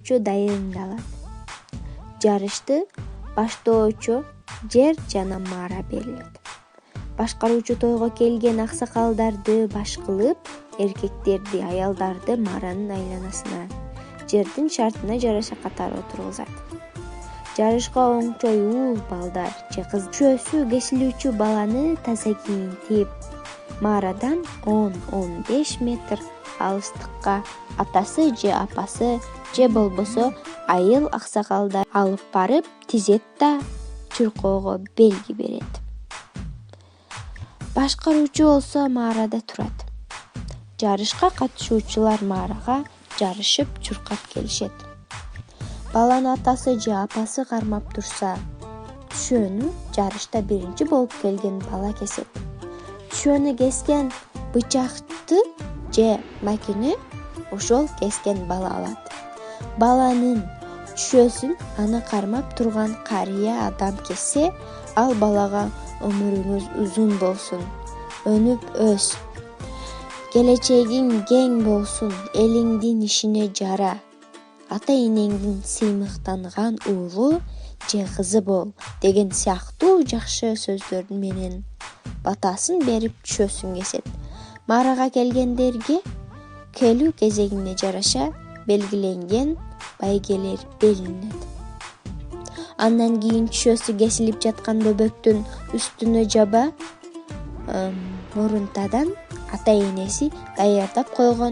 дайындалат. Жарышты баштоочу Жер жана Мара берилет. Башкаруучу тойго келген аксакалдарды баш кылып, эркектерди, аялдарды Маранын айланасына, Жердин шартына жараша катары отургузат. Жарышка оңчой уул балдар же кыз чөөсү кесилүүчү баланы таза кийинтип, Марадан 10-15 метр алыстыкка атасы же апасы же болбосо айыл аксакалдар алып барып тизет да чуркоого белги берет. Башкаруучу болсо Марада турат. Жарышка катышуучулар Марага жарышып чуркап келишет. Баланы атасы же апасы кармап турса, түшөнү жарышта биринчи болуп келген бала кесет. Түшөнү кескен бычакты же макини ошол кескен бала алат. Баланын түшөсүн аны кармап турган карыя адам кессе, ал балага өмүрүңүз узун болсун, өнүп өс, келечегиң кең болсун, элиңдин ишине жара, ата-энеңдин сыймыктанган уулу же кызы бол деген сыяктуу жакшы сөздөрүн менен батасын берип түшөсүн кесет. Марага келгендерге келүү кезегине жараша белгиленген байгелер белгиленет. Андан кийин түшөсү кесилип жаткан бөбөктүн үстүнө жаба мурунтадан ата-энеси даярдап койгон